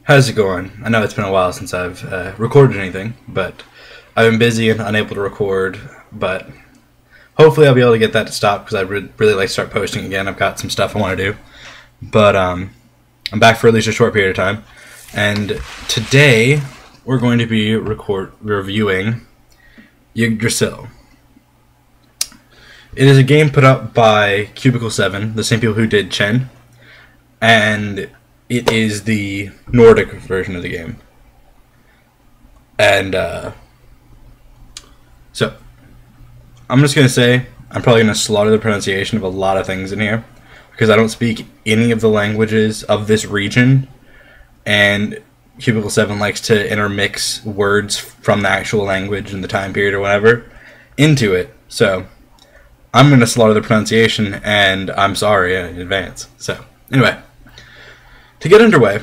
How's it going? I know it's been a while since I've recorded anything, but I've been busy and unable to record, but hopefully I'll be able to get that to stop because I'd really like to start posting again. I've got some stuff I want to do, but I'm back for at least a short period of time, and today we're going to be reviewing Yggdrasill. It is a game put up by Cubicle 7, the same people who did Chen, and it is the Nordic version of the game. And so I'm just going to say I'm probably going to slaughter the pronunciation of a lot of things in here because I don't speak any of the languages of this region, and Cubicle 7 likes to intermix words from the actual language and the time period or whatever into it. So I'm going to slaughter the pronunciation, and I'm sorry in advance. So anyway, to get underway,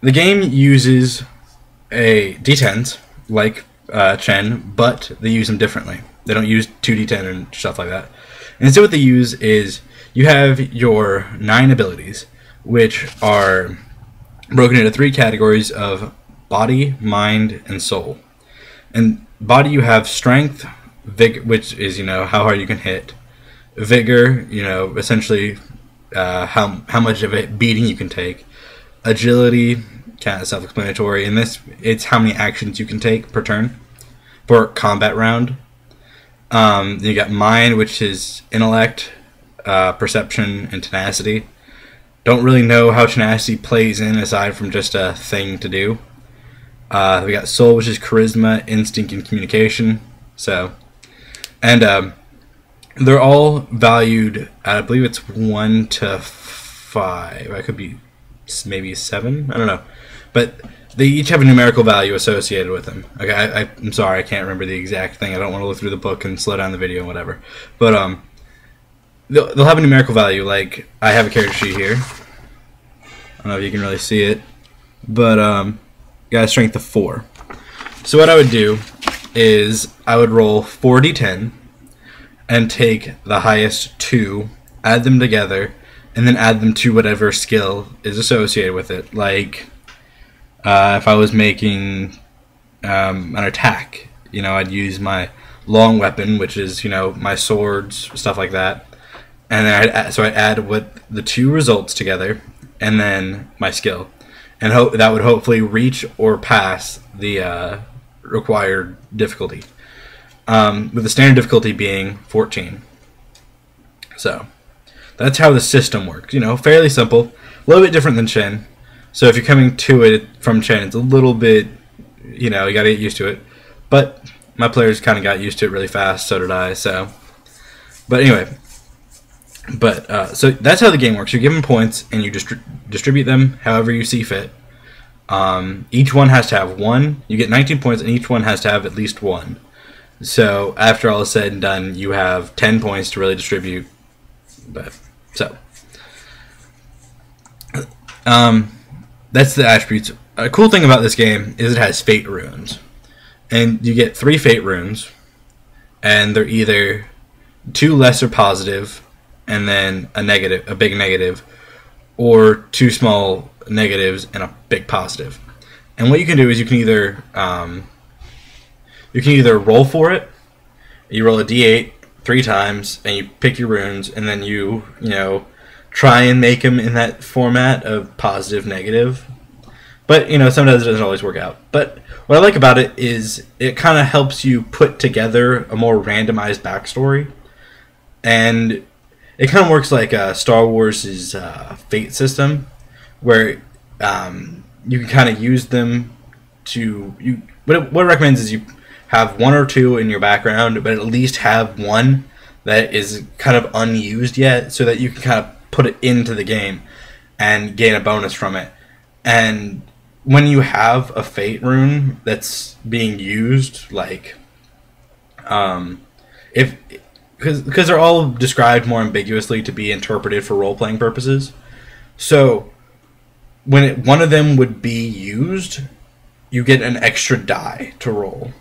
the game uses a D10s like Chen, but they use them differently. They don't use 2D10 and stuff like that. And instead what they use is you have your 9 abilities, which are broken into 3 categories of body, mind, and soul. And body, you have strength, vigor, which is, how hard you can hit. Vigor, essentially how much of a beating you can take. Agility, kind of self-explanatory. In this, it's how many actions you can take per turn for combat round. Then you got mind, which is intellect, perception, and tenacity. Don't really know how tenacity plays in aside from just a thing to do. We got soul, which is charisma, instinct, and communication. And they're all valued at, I believe it's 1 to 5. I could be maybe 7. I don't know, but they each have a numerical value associated with them. Okay, I'm sorry, I can't remember the exact thing. I don't want to look through the book and slow down the video and whatever. But they'll have a numerical value. Like I have a character sheet here. I don't know if you can really see it, but got a strength of 4. So what I would do is I would roll 4d10 and take the highest 2, add them together, and then add them to whatever skill is associated with it. Like if I was making an attack, I'd use my long weapon, which is my swords, stuff like that, and then I'd add what the 2 results together, and then my skill, and that would hopefully reach or pass the required difficulty. With the standard difficulty being 14. So that's how the system works. Fairly simple, a little bit different than Chen. So if you're coming to it from Chen, it's a little bit, you got to get used to it. But my players kind of got used to it really fast, so did I. So, but anyway, so that's how the game works. You're given points and you distribute them however you see fit. Each one has to have 1. You get 19 points, and each one has to have at least 1. So after all is said and done, you have 10 points to really distribute. But so that's the attributes. A cool thing about this game is it has fate runes, and you get 3 fate runes, and they're either 2 lesser positive and then a big negative, or 2 small negatives and a big positive. And what you can do is you can either roll for it. You roll a d8 3 times, and you pick your runes, and then you try and make them in that format of positive, negative. But sometimes it doesn't always work out. But what I like about it is it kind of helps you put together a more randomized backstory, and it kind of works like Star Wars' fate system, where you can kind of use them to what it recommends is you have 1 or 2 in your background, but at least have 1 that is kind of unused yet, so that you can kind of put it into the game and gain a bonus from it. And when you have a fate rune that's being used, like because they're all described more ambiguously to be interpreted for role-playing purposes, so when one of them would be used, you get an extra die to roll,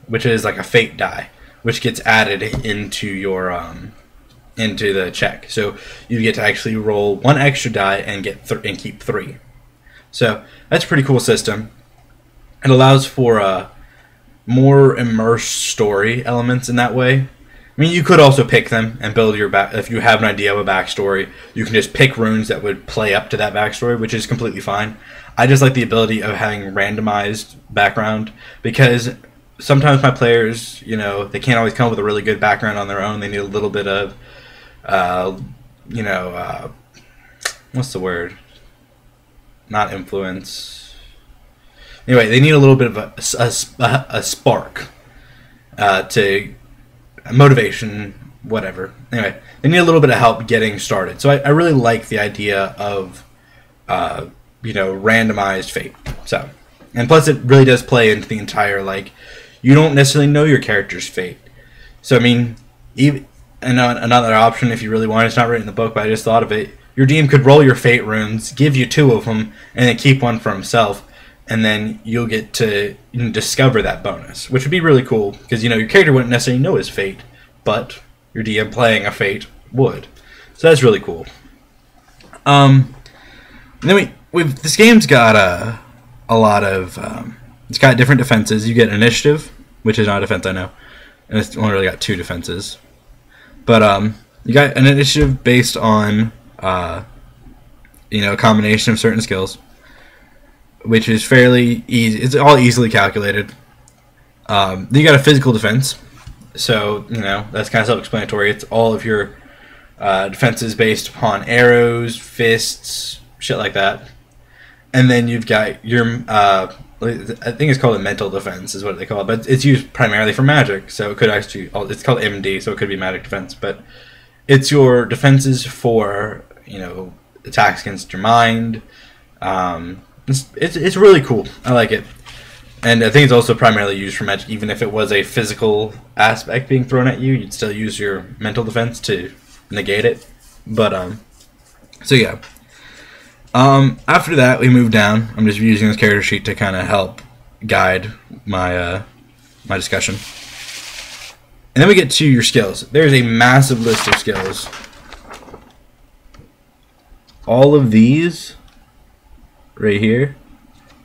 which is like a fate die, which gets added into your into the check. So you get to actually roll 1 extra die and keep 3. So that's a pretty cool system. It allows for more immersed story elements in that way. I mean, you could also pick them and build your back. If you have an idea of a backstory, you can just pick runes that would play up to that backstory, which is completely fine. I just like the ability of having randomized background, because sometimes my players, you know, they can't always come up with a really good background on their own. They need a little bit of, you know, what's the word? Not influence. Anyway, they need a little bit of a spark to motivation, whatever. Anyway, they need a little bit of help getting started. So I really like the idea of, you know, randomized fate. So, and plus it really does play into the entire, like, you don't necessarily know your character's fate. So, I mean, even another option, if you really want, it's not written in the book, but I just thought of it. Your DM could roll your fate runes, give you 2 of them, and then keep one for himself. And then you'll get to, you know, discover that bonus, which would be really cool, because, you know, your character wouldn't necessarily know his fate, but your DM playing a fate would. So that's really cool. And then this game's got a lot of, it's got different defenses. You get initiative, which is not a defense, I know, and it's only really got 2 defenses. But you got an initiative based on, you know, a combination of certain skills, which is fairly easy. It's all easily calculated. Then you got a physical defense, so, you know, that's kind of self-explanatory. It's all of your defenses based upon arrows, fists, shit like that. And then you've got your, I think it's called a mental defense is what they call it, but it's used primarily for magic, so it could actually, it's called MD, so it could be magic defense, but it's your defenses for, you know, attacks against your mind. It's really cool. I like it. And I think it's also primarily used for magic. Even if it was a physical aspect being thrown at you, you'd still use your mental defense to negate it. But, so yeah. After that, we move down. I'm just using this character sheet to kind of help guide my, my discussion. And then we get to your skills. There's a massive list of skills. All of these right here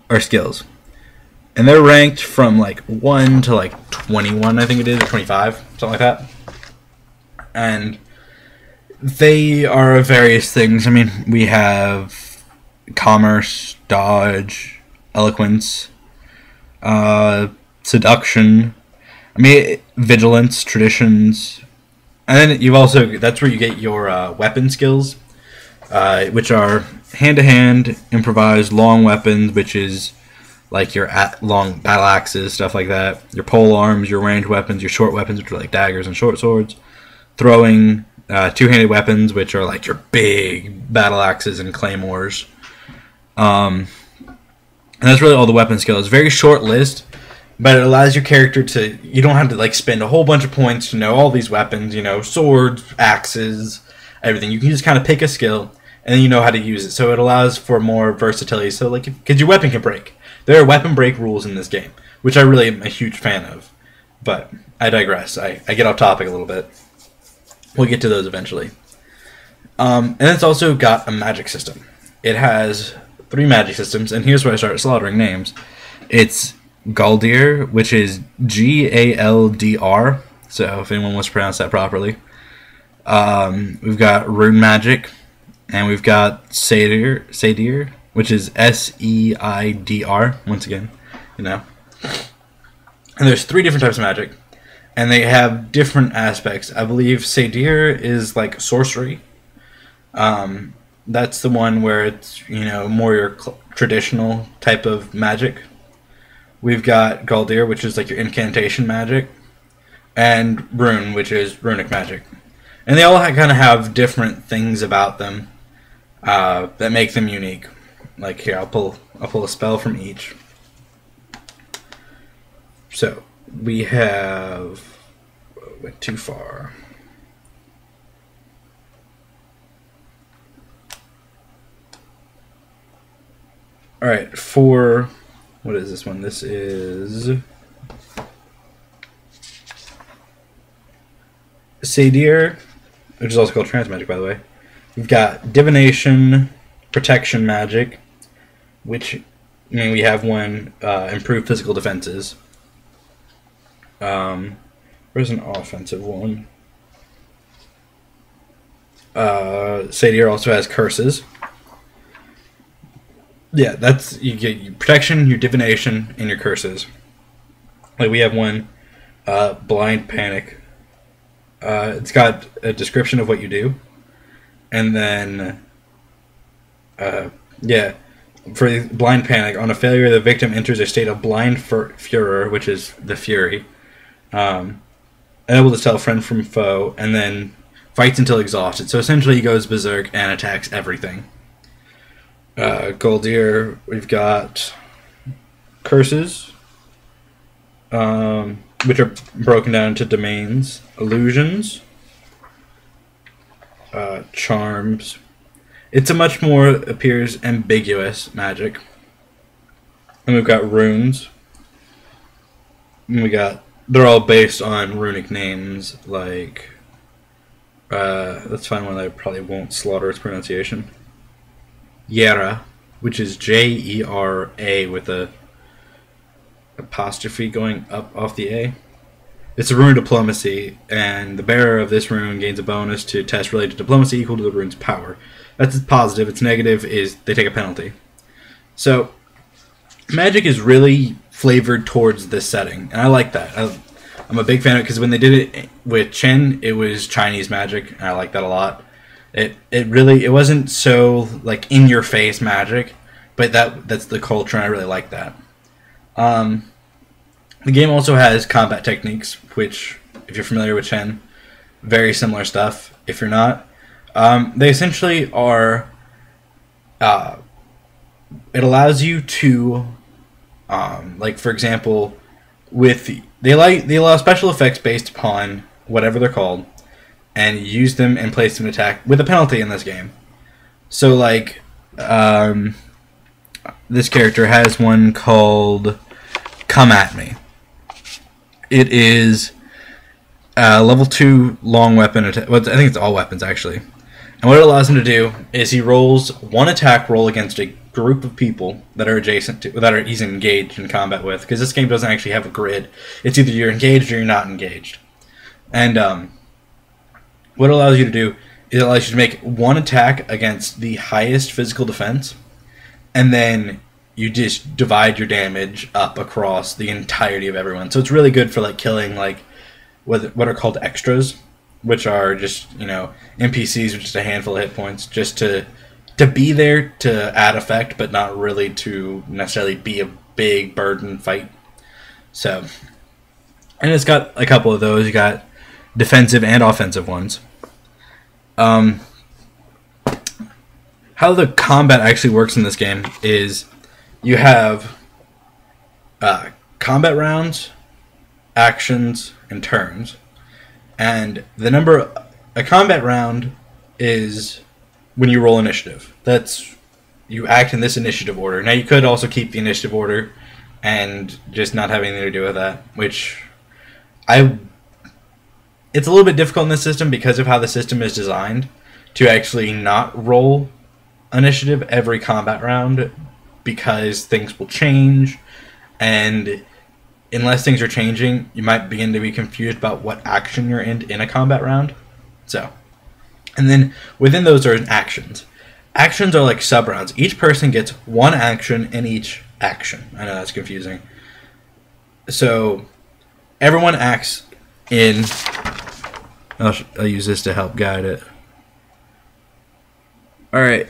are skills, and they're ranked from like 1 to like 21, I think it is, or 25, something like that. And they are various things. I mean, we have commerce, dodge, eloquence, seduction, I mean, vigilance, traditions, and then you've also, that's where you get your weapon skills, which are hand-to-hand, improvised, long weapons, which is like your long battle axes, stuff like that. Your pole arms, your ranged weapons, your short weapons, which are like daggers and short swords. Throwing, two-handed weapons, which are like your big battle axes and claymores. And that's really all the weapon skills. Very short list, but it allows your character to, you don't have to like spend a whole bunch of points to know all these weapons, you know, swords, axes, everything. You can just kind of pick a skill, and then you know how to use it. So it allows for more versatility. So like, because your weapon can break. There are weapon break rules in this game, which I really am a huge fan of. But I digress. I get off topic a little bit. We'll get to those eventually. And it's also got a magic system. It has 3 magic systems, and here's where I start slaughtering names. It's Galdir, which is Galdr. So if anyone wants to pronounce that properly. We've got rune magic, and we've got Seidr, which is Seidr. Once again, you know. And there's 3 different types of magic, and they have different aspects. I believe Seidr is like sorcery. That's the one where it's, you know, more your traditional type of magic. We've got Galdir, which is like your incantation magic, and Rune, which is runic magic. And they all kind of have different things about them that make them unique. Like here, I'll pull a spell from each. So we have, went too far. All right, for what is this one? This is Seidr, which is also called trance magic, by the way. We've got divination, protection magic, which, I mean, we have one, improved physical defenses. Where's an offensive one? Satyr also has curses. Yeah, that's, you get your protection, your divination, and your curses. Like, we have one, blind panic. It's got a description of what you do, and then, yeah, for blind panic, on a failure, the victim enters a state of blind furor, which is the fury, able to tell friend from foe, and then fights until exhausted. So essentially, he goes berserk and attacks everything. Goldir, we've got curses, which are broken down into domains, illusions, charms. It's a much more, appears ambiguous magic. And we've got runes. And they're all based on runic names, like, let's find one that I probably won't slaughter its pronunciation. Yera, which is Jera with a apostrophe going up off the A. It's a rune diplomacy, and the bearer of this rune gains a bonus to test related to diplomacy equal to the rune's power. That's positive. Its negative is they take a penalty. So, magic is really flavored towards this setting, and I like that. I'm a big fan of it because when they did it with Chen, it was Chinese magic, and I like that a lot. It wasn't so like in your face magic, but that's the culture, and I really like that. The game also has combat techniques, which, if you're familiar with Chen, very similar stuff. If you're not, they essentially are. It allows you to, like, for example, they allow special effects based upon whatever they're called, and use them and place them in attack with a penalty in this game. So, like, this character has one called Come At Me. It is level 2 long weapon attack. Well, I think it's all weapons, actually. And what it allows him to do is he rolls one attack roll against a group of people that are adjacent to, he's engaged in combat with, because this game doesn't actually have a grid. It's either you're engaged or you're not engaged. And what it allows you to do is it allows you to make one attack against the highest physical defense, and then you just divide your damage up across the entirety of everyone. So it's really good for, like, killing, like, what are called extras, which are just, you know, NPCs with just a handful of hit points, just to be there to add effect, but not really to necessarily be a big burden fight. So, and it's got a couple of those. You got defensive and offensive ones. How the combat actually works in this game is you have combat rounds, actions, and turns. And a combat round is when you roll initiative. That's, you act in this initiative order. Now, you could also keep the initiative order and just not have anything to do with that, which it's a little bit difficult in this system because of how the system is designed to actually not roll initiative every combat round, because things will change, and unless things are changing, you might begin to be confused about what action you're in a combat round. So, and then within those are actions. Actions are like sub-rounds. Each person gets one action in each action. I know that's confusing. So, everyone acts in... I'll use this to help guide it. Alright.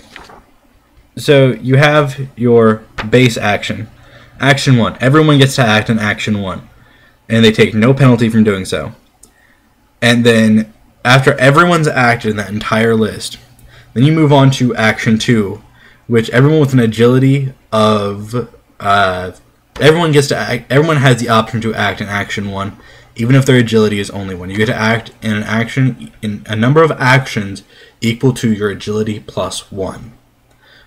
So, you have your base action. Action 1. Everyone gets to act in Action 1. And they take no penalty from doing so. And then, after everyone's acted in that entire list, then you move on to Action 2, which everyone with an agility of... everyone has the option to act in Action 1, even if their agility is only 1. You get to act in an action, in a number of actions equal to your agility plus 1.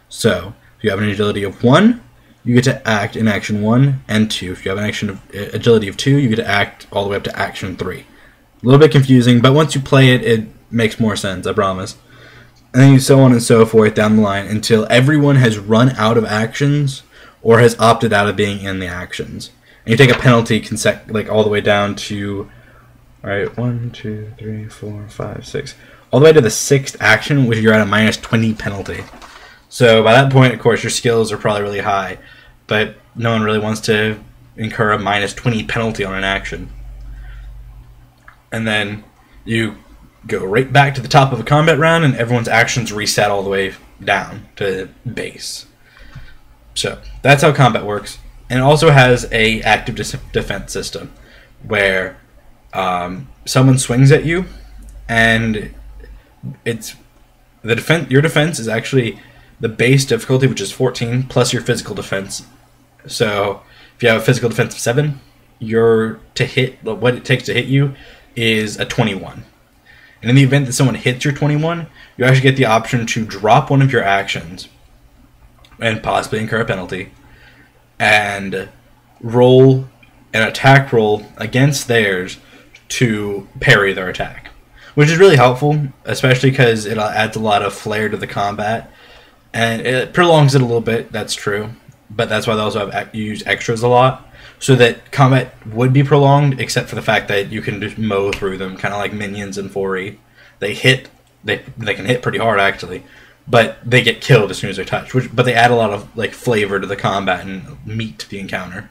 So, if you have an agility of 1, you get to act in Action 1 and 2. If you have an agility of 2, you get to act all the way up to Action 3. A little bit confusing, but once you play it, it makes more sense, I promise. and then so on and so forth down the line until everyone has run out of actions or has opted out of being in the actions. And you take a penalty like all the way down to, all right, 1, 2, 3, 4, 5, 6, all the way to the 6th action, which you're at a -20 penalty. So by that point, of course, your skills are probably really high, but no one really wants to incur a -20 penalty on an action. And then you go right back to the top of a combat round, and everyone's actions reset all the way down to base. So that's how combat works. And it also has a active defense system where someone swings at you, and it's the defense. Your defense is actually the base difficulty, which is 14, plus your physical defense. So if you have a physical defense of 7, what it takes to hit you is a 21. And in the event that someone hits your 21, you actually get the option to drop one of your actions and possibly incur a penalty and roll an attack roll against theirs to parry their attack, which is really helpful, especially because it adds a lot of flair to the combat, and it prolongs it a little bit. That's true, but that's why they also have use extras a lot, so that combat would be prolonged, except for the fact that you can just mow through them, kind of like minions in 4E. They can hit pretty hard actually, but they get killed as soon as they're touched. But they add a lot of like flavor to the combat and meat to the encounter,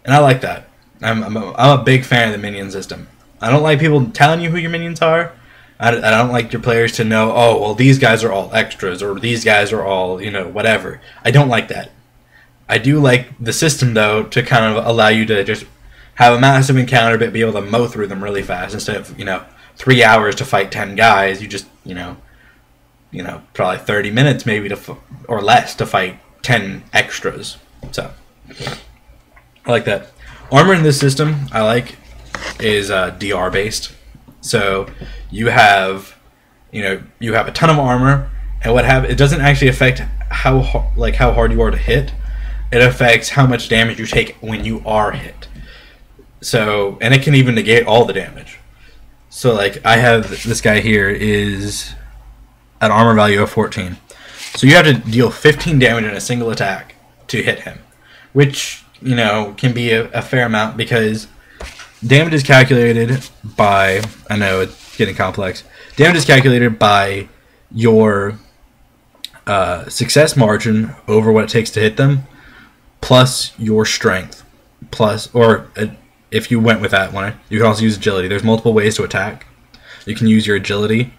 and I like that. I'm a big fan of the minion system. I don't like people telling you who your minions are. I don't like your players to know, oh, well, these guys are all extras, or these guys are all, whatever. I don't like that. I do like the system, though, to kind of allow you to just have a massive encounter, but be able to mow through them really fast. Instead of, 3 hours to fight 10 guys, you just, probably 30 minutes maybe or less to fight 10 extras. So, I like that. Armor in this system, I like, is DR based. So you have a ton of armor, and it doesn't actually affect how hard you are to hit. It affects how much damage you take when you are hit. So, and it can even negate all the damage. So like I have this guy here is an armor value of 14. So you have to deal 15 damage in a single attack to hit him, which can be a fair amount, because damage is calculated by, I know it's getting complex, damage is calculated by your success margin over what it takes to hit them, plus your strength, if you went with that one, you can also use agility. There's multiple ways to attack. You can use your agility,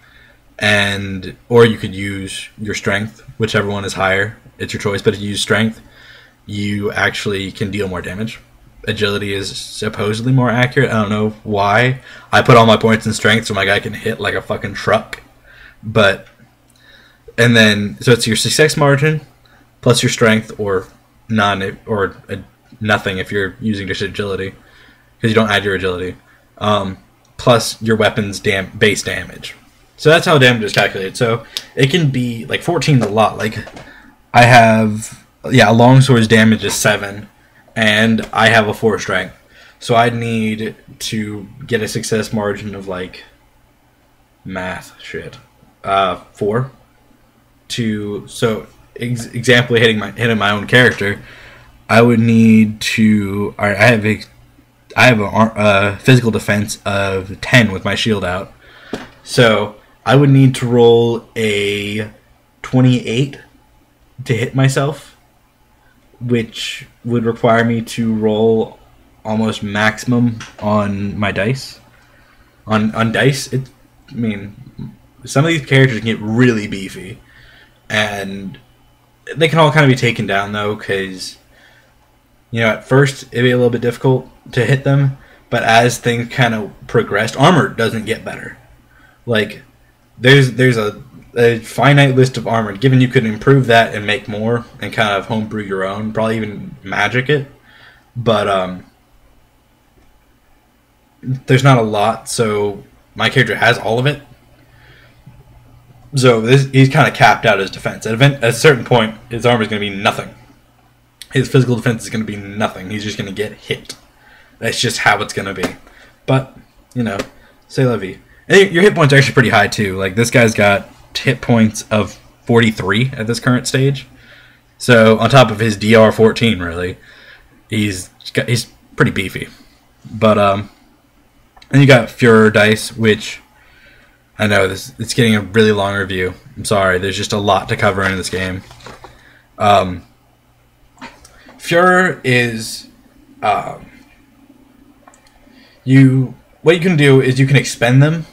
or you could use your strength, whichever one is higher. It's your choice, but if you use strength, you actually can deal more damage. Agility is supposedly more accurate. I don't know why. I put all my points in strength so my guy can hit like a fucking truck. So it's your success margin plus your strength, or nothing if you're using just agility, because you don't add your agility, plus your weapon's base damage. So that's how damage is calculated. So it can be like 14 is a lot. Like I have, a longsword's damage is 7, and I have a 4 strength. So I'd need to get a success margin of like math shit, 4 to, so example hitting my own character, I would need to, all right, I have a physical defense of 10 with my shield out. So I would need to roll a 28 to hit myself, which would require me to roll almost maximum on my dice. On dice, some of these characters can get really beefy, and they can all kind of be taken down, though, because at first it'd be a little bit difficult to hit them, but as things kind of progressed, armor doesn't get better. Like there's a finite list of armor, given you could improve that and make more and kind of homebrew your own, probably even magic it, but there's not a lot, so my character has all of it. So he's kind of capped out his defense. At a certain point, his armor is going to be nothing. His physical defense is going to be nothing. He's just going to get hit. That's just how it's going to be. But, c'est la vie. And your hit points are actually pretty high, too. Like, this guy's got hit points of 43 at this current stage. So on top of his DR 14, really, he's pretty beefy. But then you got Fuhrer dice, which I know it's getting a really long review. I'm sorry, there's just a lot to cover in this game. Fuhrer is what you can do is you can expend them,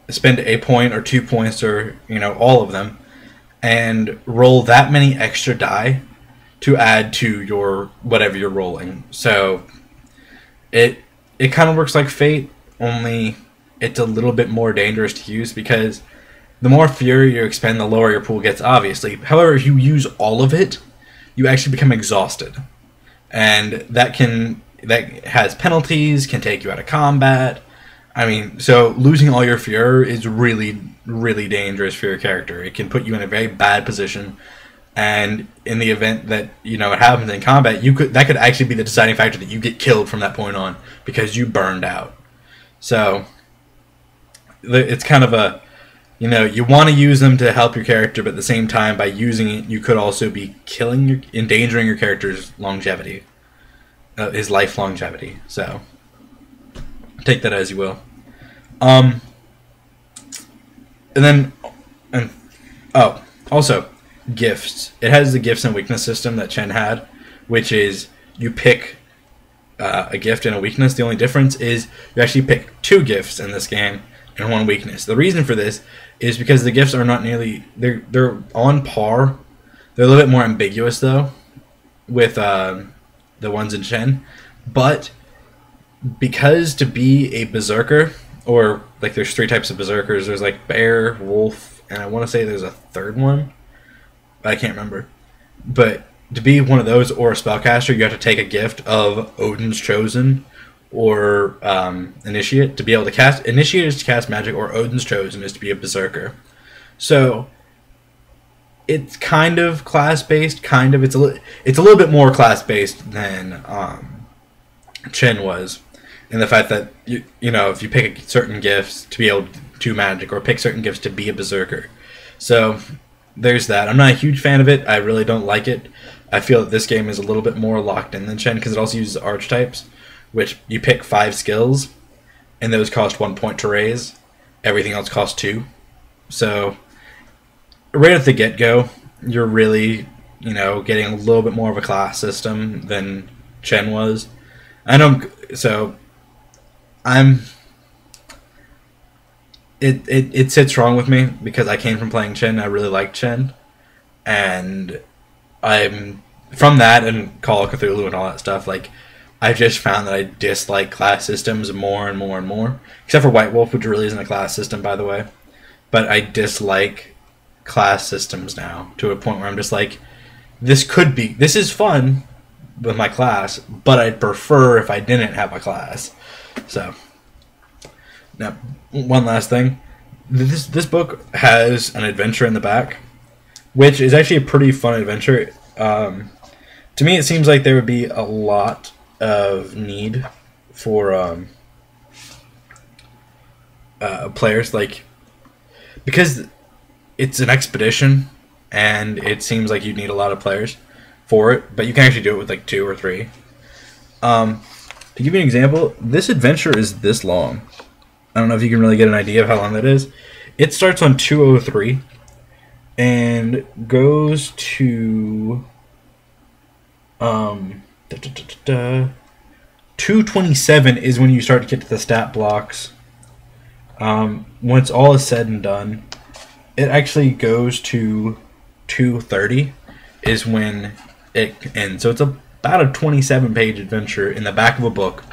spend a point or 2 points or all of them, and roll that many extra die to add to your whatever you're rolling. So it kind of works like Fate, only it's a little bit more dangerous to use because the more fury you expend, the lower your pool gets, obviously. However, if you use all of it, you actually become exhausted. And that has penalties, can take you out of combat. I mean, so losing all your fury is really, really dangerous for your character. It can put you in a very bad position. And in the event that it happens in combat, that could actually be the deciding factor that you get killed from that point on because you burned out. So it's kind of a you want to use them to help your character, but at the same time, by using it, you could also be endangering your character's longevity, his life longevity. So take that as you will. Also gifts. It has the gifts and weakness system that Chen had, which is you pick a gift and a weakness. The only difference is you actually pick 2 gifts in this game and 1 weakness. The reason for this is because the gifts are not nearly they're on par. They're a little bit more ambiguous though with the ones in Chen, but because to be a berserker, or like there's 3 types of berserkers. There's like bear, wolf, and I want to say there's a third one. I can't remember. But to be one of those or a spellcaster, you have to take a gift of Odin's Chosen or Initiate to be able to cast. Initiate is to cast magic, or Odin's Chosen is to be a berserker. So it's kind of class-based. It's a little bit more class-based than Chen was, in the fact that if you pick certain gifts to be able to do magic, or pick certain gifts to be a berserker. So there's that. I'm not a huge fan of it. I really don't like it. I feel that this game is a little bit more locked in than Chen because it also uses archetypes, which you pick 5 skills, and those cost 1 point to raise. Everything else costs 2. So right at the get-go, you're really, getting a little bit more of a class system than Chen was. It sits wrong with me because I came from playing Chen. I really liked Chen, and I'm from that and Call of Cthulhu and all that stuff. Like, I've just found that I dislike class systems more and more and more. Except for White Wolf, which really isn't a class system, by the way. But I dislike class systems now to a point where I'm just like, this is fun with my class, but I'd prefer if I didn't have a class. So now, one last thing. This book has an adventure in the back, which is actually a pretty fun adventure. To me, it seems like there would be a lot of need for players, because it's an expedition, and it seems like you need a lot of players for it, but you can actually do it with 2 or 3. To give you an example, this adventure is this long. I don't know if you can really get an idea of how long that is. It starts on 203 and goes to 227 is when you start to get to the stat blocks. Once all is said and done, it actually goes to 230 is when it ends. So it's about a 27-page adventure in the back of a book,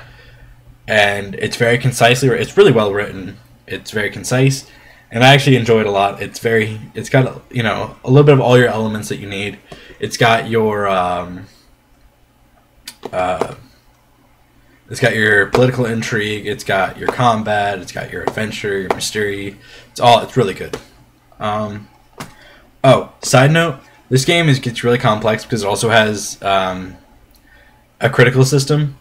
and it's very concisely. It's really well written. It's very concise, and I actually enjoy it a lot. It's got a little bit of all your elements that you need. It's got your it's got your political intrigue. It's got your combat. It's got your adventure, your mystery. It's really good. Side note, this game gets really complex because it also has a critical system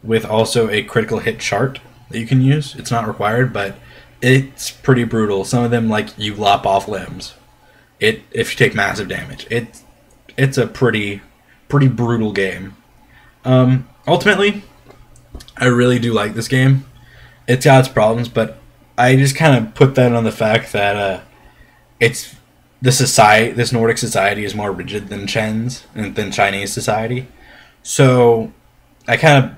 with also a critical hit chart that you can use. It's not required, but it's pretty brutal. Some of them, like, you lop off limbs. If you take massive damage. It's a pretty brutal game. Ultimately, I really do like this game. It's got its problems, but I just kind of put that on the fact that it's this Nordic society is more rigid than than Chinese society. So I kind of,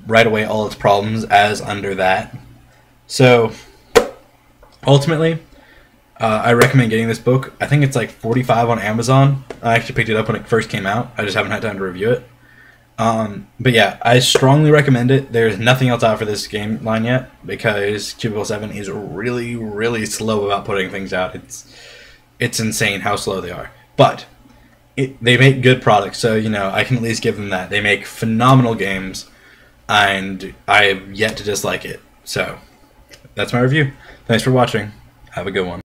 write away all its problems as under that. So ultimately, I recommend getting this book. I think it's like $45 on Amazon. I actually picked it up when it first came out. I just haven't had time to review it. But yeah, I strongly recommend it. There's nothing else out for this game line yet because Cubicle 7 is really, really slow about putting things out. It's insane how slow they are. But they make good products, so I can at least give them that. They make phenomenal games, and I have yet to dislike it. So that's my review. Thanks for watching. Have a good one.